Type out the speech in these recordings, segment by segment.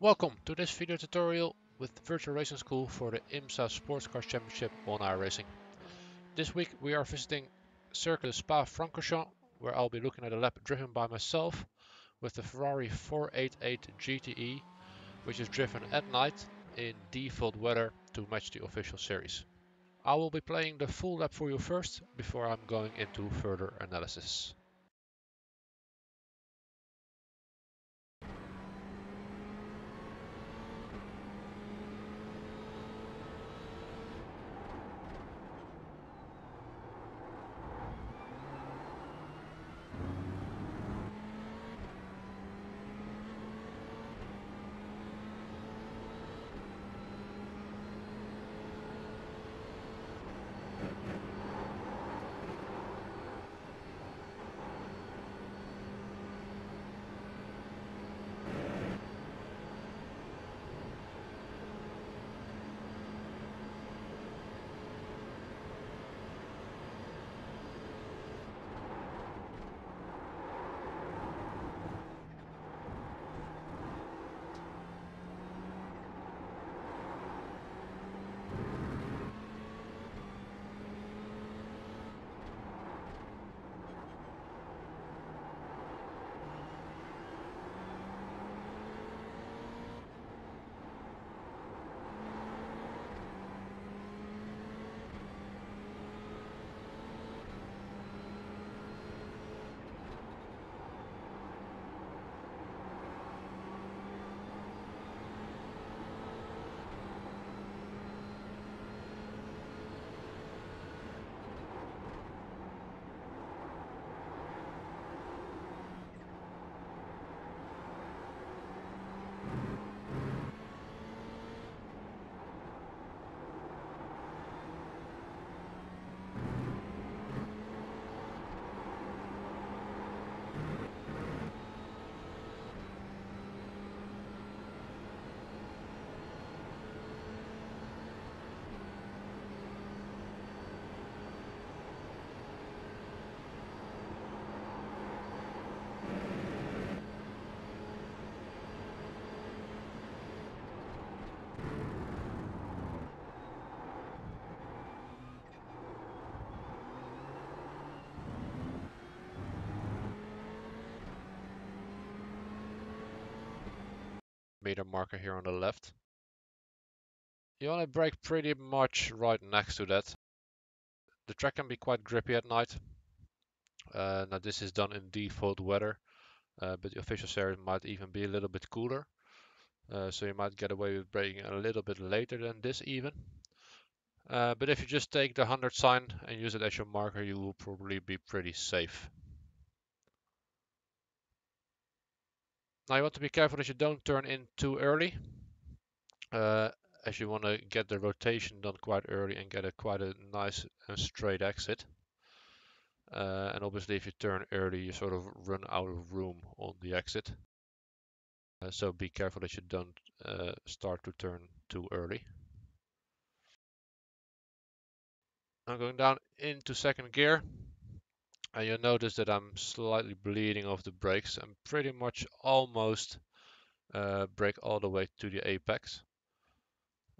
Welcome to this video tutorial with the Virtual Racing School for the IMSA Sports Car Championship on iRacing. This week we are visiting Circuit Spa-Francorchamps, where I'll be looking at a lap driven by myself with the Ferrari 488 GTE, which is driven at night in default weather to match the official series. I will be playing the full lap for you first before I'm going into further analysis. Meter marker here on the left. You want to brake pretty much right next to that. The track can be quite grippy at night. Now this is done in default weather, but the official series might even be a little bit cooler. So you might get away with braking a little bit later than this even. But if you just take the 100 sign and use it as your marker, you will probably be pretty safe. Now you want to be careful that you don't turn in too early, uh, as you want to get the rotation done quite early and get quite a nice and straight exit. And obviously if you turn early, you sort of run out of room on the exit. So be careful that you don't start to turn too early. I'm going down into second gear, and you'll notice that I'm slightly bleeding off the brakes. I'm pretty much almost brake all the way to the apex.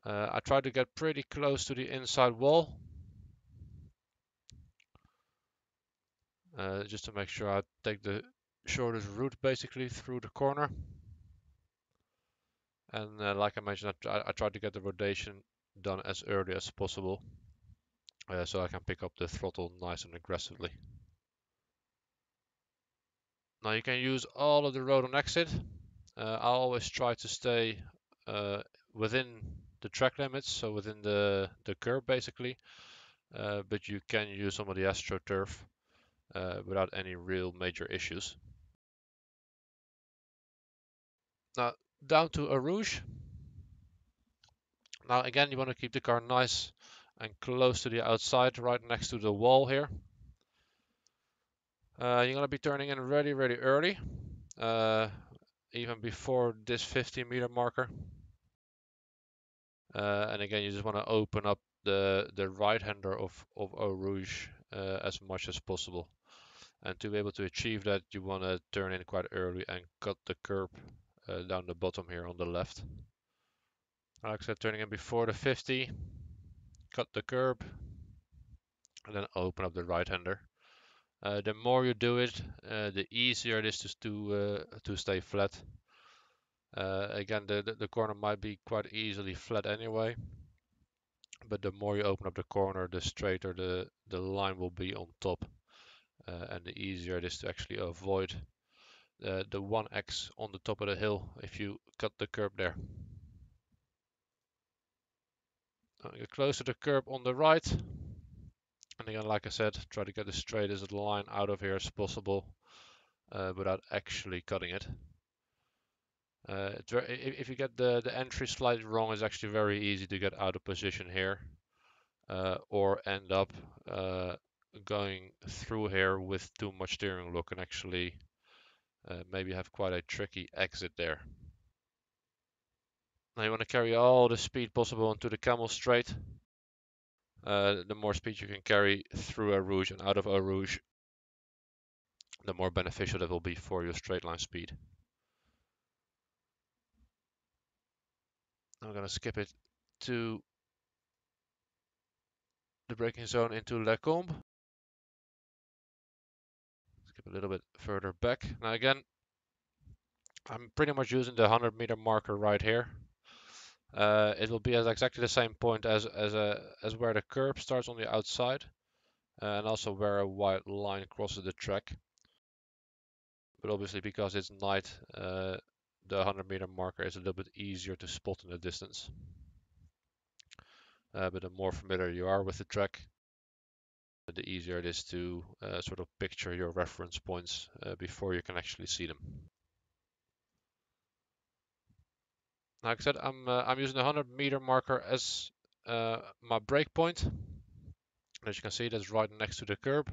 I try to get pretty close to the inside wall, just to make sure I take the shortest route basically through the corner. And like I mentioned, I try to get the rotation done as early as possible, so I can pick up the throttle nice and aggressively. Now you can use all of the road on exit. I always try to stay within the track limits, so within the curb basically, but you can use some of the AstroTurf without any real major issues. Now down to Eau Rouge. Now again, you want to keep the car nice and close to the outside, right next to the wall here. You're going to be turning in really early, even before this 50-meter marker. And again, you just want to open up the right-hander of Eau Rouge as much as possible. And to be able to achieve that, you want to turn in quite early and cut the curb down the bottom here on the left. Like I said, turning in before the 50, cut the curb, and then open up the right-hander. The more you do it, the easier it is to stay flat. Again, the corner might be quite easily flat anyway, but the more you open up the corner, the straighter the line will be on top, and the easier it is to actually avoid the 1x on the top of the hill if you cut the curb there. Get close to the curb on the right, and again, like I said, try to get as straight as a line out of here as possible without actually cutting it. If you get the entry slightly wrong, it's actually very easy to get out of position here, or end up going through here with too much steering look and actually maybe have quite a tricky exit there. Now you want to carry all the speed possible into the camel straight. The more speed you can carry through Eau Rouge and out of Eau Rouge, the more beneficial that will be for your straight line speed. I'm going to skip it to the braking zone into Les Combes. Skip a little bit further back. Now again, I'm pretty much using the 100-meter marker right here. It will be at exactly the same point as where the curb starts on the outside, and also where a white line crosses the track. But obviously, because it's night, the 100-meter marker is a little bit easier to spot in the distance. But the more familiar you are with the track, the easier it is to sort of picture your reference points before you can actually see them. Like I said, I'm using the 100-meter marker as my break point. As you can see, that's right next to the curb.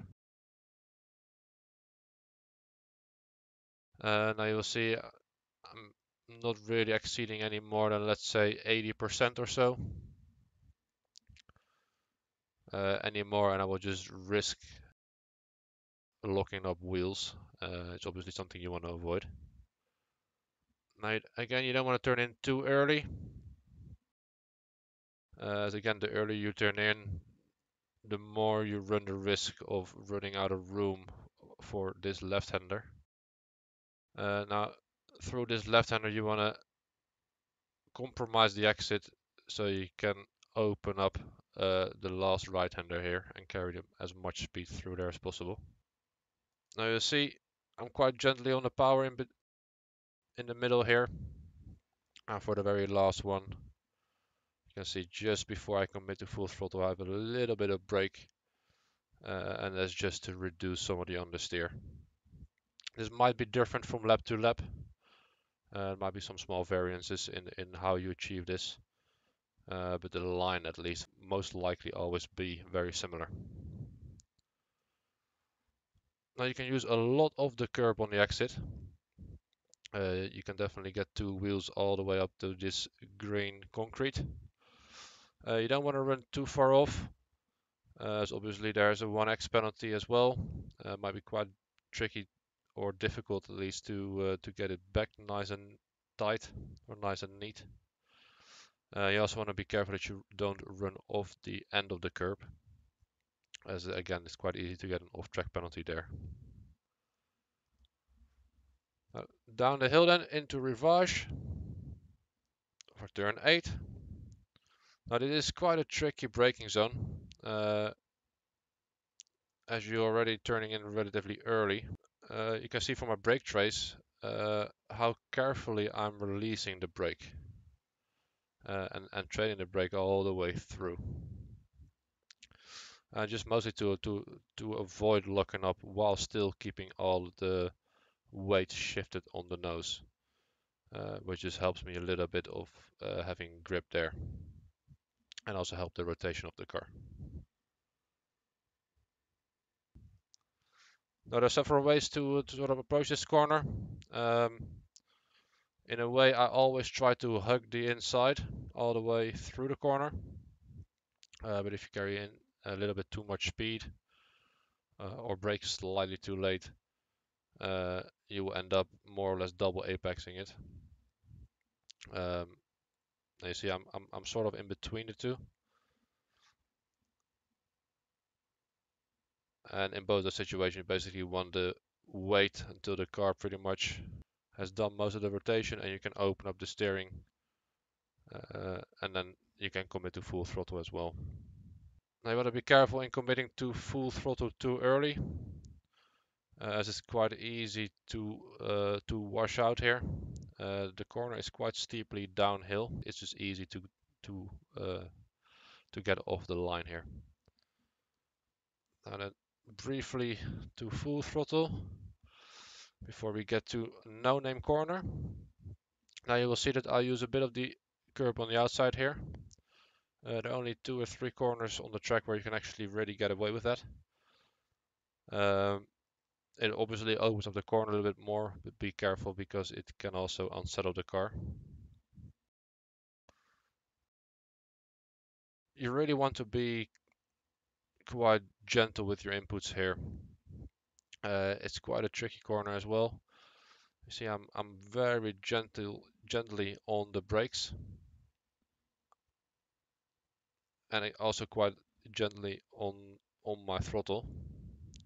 Now you'll see I'm not really exceeding any more than, let's say, 80% or so anymore, and I will just risk locking up wheels. It's obviously something you want to avoid. Now, again, you don't want to turn in too early. As again, the earlier you turn in, the more you run the risk of running out of room for this left-hander. Now, through this left-hander, you want to compromise the exit so you can open up the last right-hander here and carry them as much speed through there as possible. Now you see I'm quite gently on the power in the middle here, and for the very last one you can see just before I commit to full throttle I have a little bit of brake, and that's just to reduce some of the understeer. This might be different from lap to lap. There might be some small variances in how you achieve this. But the line at least most likely always be very similar. Now you can use a lot of the curb on the exit. You can definitely get two wheels all the way up to this green concrete. You don't want to run too far off, as obviously there's a 1x penalty as well. Might be quite tricky or difficult at least to get it back nice and tight or nice and neat. You also want to be careful that you don't run off the end of the curb, as again it's quite easy to get an off-track penalty there. Down the hill then into Rivage for turn 8. Now this is quite a tricky braking zone, as you're already turning in relatively early. You can see from my brake trace how carefully I'm releasing the brake and training the brake all the way through. Just mostly to avoid locking up while still keeping all the weight shifted on the nose, which just helps me a little bit of having grip there, and also help the rotation of the car. Now there are several ways to sort of approach this corner. In a way, I always try to hug the inside all the way through the corner, but if you carry in a little bit too much speed or brake slightly too late, you will end up more or less double apexing it. Um, and you see I'm sort of in between the two. And in both the situations, you basically want to wait until the car pretty much has done most of the rotation and you can open up the steering, and then you can commit to full throttle as well. Now you want to be careful in committing to full throttle too early, as it's quite easy to wash out here. The corner is quite steeply downhill. It's just easy to uh, to get off the line here. Now then, briefly to full throttle before we get to no name corner. Now you will see that I use a bit of the curb on the outside here. There are only 2 or 3 corners on the track where you can actually really get away with that. It obviously opens up the corner a little bit more, but be careful because it can also unsettle the car. You really want to be quite gentle with your inputs here. It's quite a tricky corner as well. You see, I'm very gently on the brakes, and also quite gently on my throttle.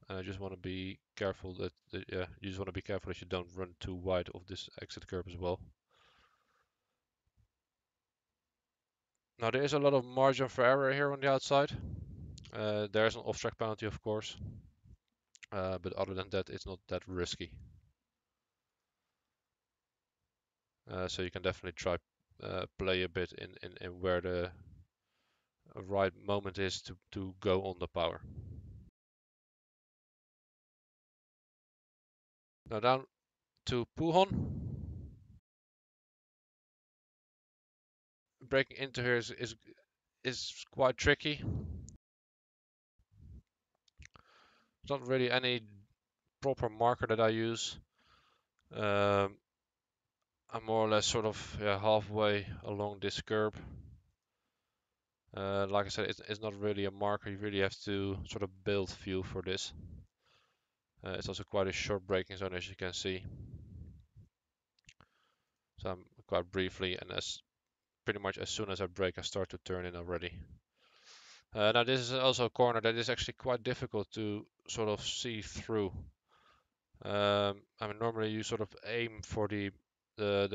And I just want to be careful yeah, you just want to be careful that you don't run too wide of this exit curb as well. Now there is a lot of margin for error here on the outside. There's an off-track penalty, of course, but other than that, it's not that risky. So you can definitely try play a bit in where the right moment is to go on the power. Now down to Puhon. Breaking into here is quite tricky. There's not really any proper marker that I use. I'm more or less sort of halfway along this curb. Like I said, it's not really a marker. You really have to sort of build feel for this. It's also quite a short braking zone, as you can see. So I'm quite briefly, and as pretty much as soon as I brake, I start to turn in already. Now this is also a corner that is actually quite difficult to sort of see through. I mean, normally you sort of aim for the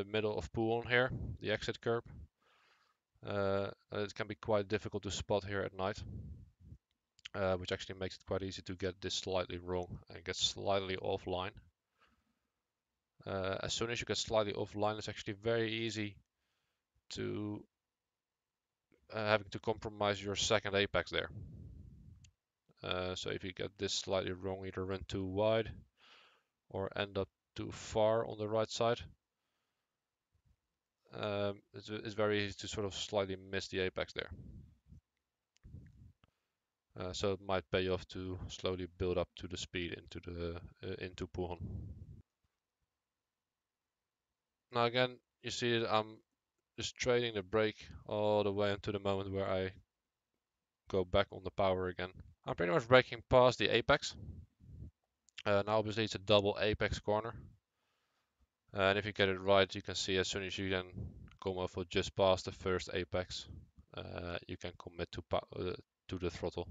middle of Poolon here, the exit curb. It can be quite difficult to spot here at night, which actually makes it quite easy to get this slightly wrong and get slightly offline. As soon as you get slightly offline, it's actually very easy to having to compromise your second apex there. So if you get this slightly wrong, either run too wide or end up too far on the right side, it's very easy to sort of slightly miss the apex there. So it might pay off to slowly build up to the speed into Puhon. Now again, you see that I'm just trading the brake all the way into the moment where I go back on the power again. I'm pretty much braking past the apex. Now obviously it's a double apex corner. And if you get it right, you can see as soon as you can come off or just past the first apex, you can commit to the throttle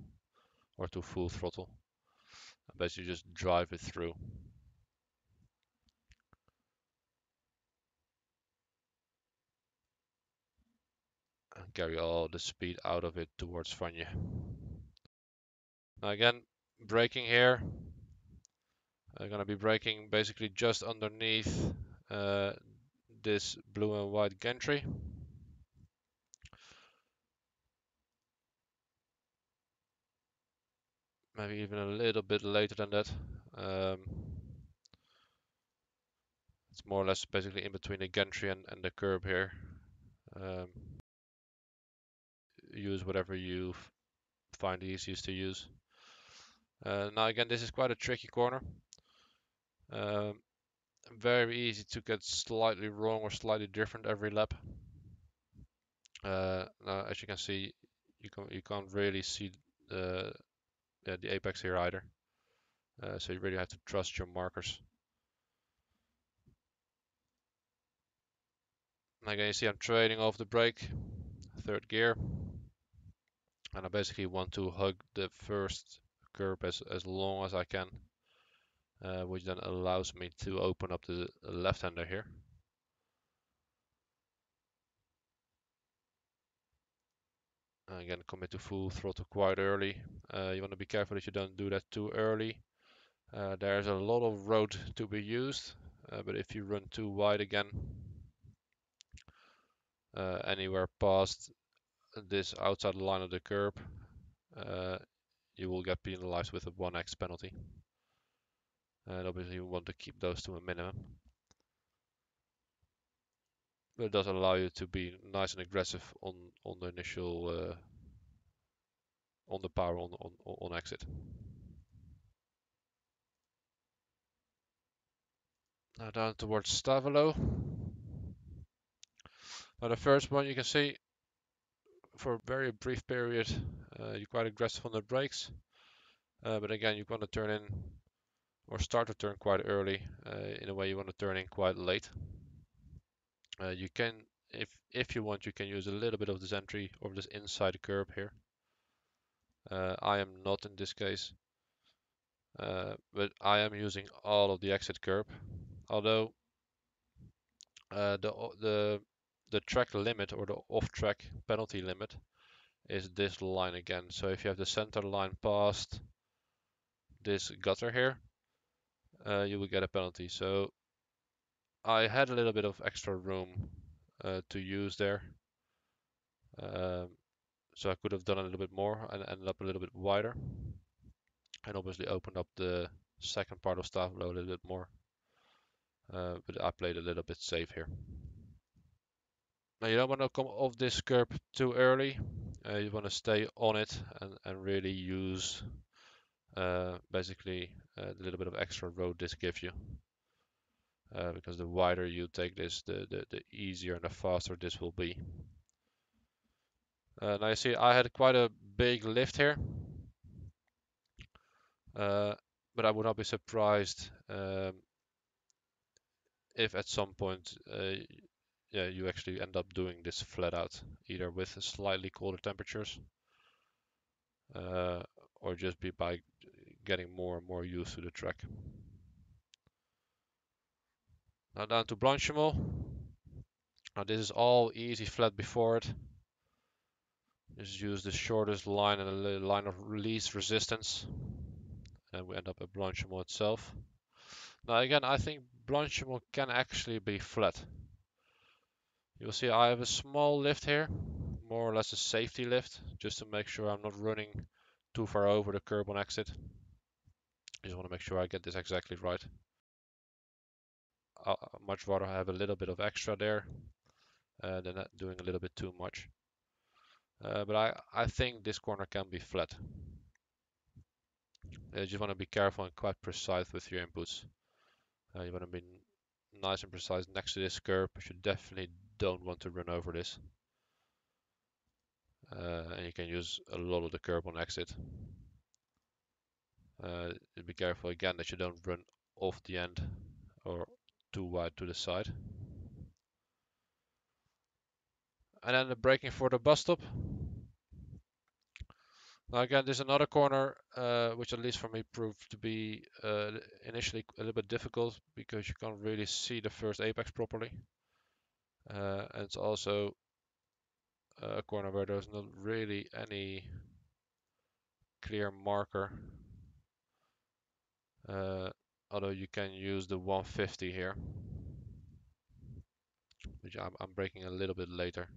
or to full throttle. And basically just drive it through. And carry all the speed out of it towards Vanje. Now again, braking here. I'm gonna be braking basically just underneath this blue and white gantry. Maybe even a little bit later than that. It's more or less basically in between the gantry and the curb here. Use whatever you find easiest to use. Now again, this is quite a tricky corner. Very easy to get slightly wrong or slightly different every lap. Now, as you can see, you can't really see the apex here either. So you really have to trust your markers. Again, you see I'm trading off the brake, third gear, and I basically want to hug the first curb as long as I can, which then allows me to open up the left-hander here. Again, commit to full throttle quite early. You want to be careful that you don't do that too early. There's a lot of road to be used, but if you run too wide again, anywhere past this outside line of the curb, you will get penalized with a 1x penalty. And obviously you want to keep those to a minimum. But it does allow you to be nice and aggressive on the initial on the power on exit. Now down towards Stavolo. Now the first one you can see for a very brief period you're quite aggressive on the brakes, but again you want to turn in or start to turn quite early. In a way you want to turn in quite late. You can, if you want, you can use a little bit of this entry or this inside curb here. I am not in this case, but I am using all of the exit curb. Although the track limit or the off-track penalty limit is this line again. So if you have the center line past this gutter here, you will get a penalty. So I had a little bit of extra room to use there. So I could have done a little bit more and ended up a little bit wider. And obviously opened up the second part of Stavolo a little bit more. But I played a little bit safe here. Now you don't want to come off this curb too early. You want to stay on it and really use basically the little bit of extra road this gives you. Because the wider you take this, the easier and the faster this will be. Now you see I had quite a big lift here. But I would not be surprised if at some point yeah, you actually end up doing this flat out, either with slightly colder temperatures or just by getting more and more used to the track. Now down to Blanchimont. Now this is all easy flat before it. Just use the shortest line and a line of least resistance, and we end up at Blanchimont itself. Now again, I think Blanchimont can actually be flat. You'll see I have a small lift here, more or less a safety lift, just to make sure I'm not running too far over the curb on exit. I just want to make sure I get this exactly right. I'd much rather have a little bit of extra there than doing a little bit too much. But I think this corner can be flat. You just want to be careful and quite precise with your inputs. You want to be nice and precise next to this curb, but you definitely don't want to run over this. And you can use a lot of the curb on exit. Be careful again that you don't run off the end or too wide to the side. And then the braking for the bus stop. Now again, there's another corner which at least for me proved to be initially a little bit difficult because you can't really see the first apex properly. And it's also a corner where there's not really any clear marker. Although you can use the 150 here, which I'm braking a little bit later.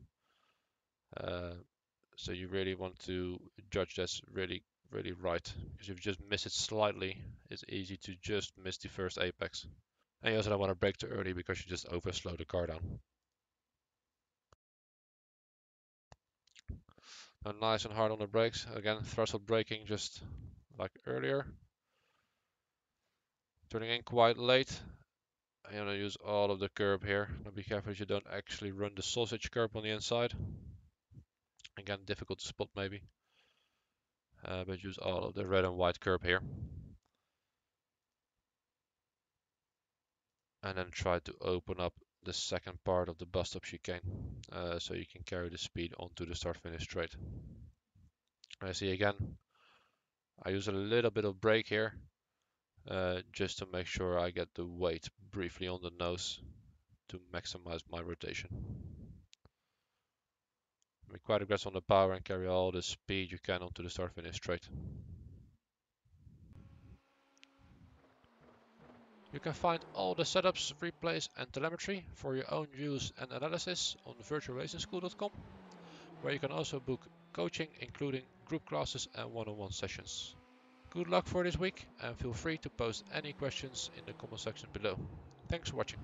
So you really want to judge this really right, because if you just miss it slightly, it's easy to just miss the first apex. And you also don't want to brake too early because you just overslow the car down. Now nice and hard on the brakes. Again, throttle braking just like earlier. Turning in quite late. I'm gonna use all of the curb here. Now be careful that you don't actually run the sausage curb on the inside. Again, difficult to spot maybe. But use all of the red and white curb here. And then try to open up the second part of the bus stop chicane, so you can carry the speed onto the start-finish straight. I see again, I use a little bit of brake here, just to make sure I get the weight briefly on the nose to maximize my rotation. Be quite aggressive on the power and carry all the speed you can onto the start-finish straight. You can find all the setups, replays and telemetry for your own use and analysis on virtualracingschool.com, where you can also book coaching including group classes and one-on-one sessions. Good luck for this week and feel free to post any questions in the comment section below. Thanks for watching.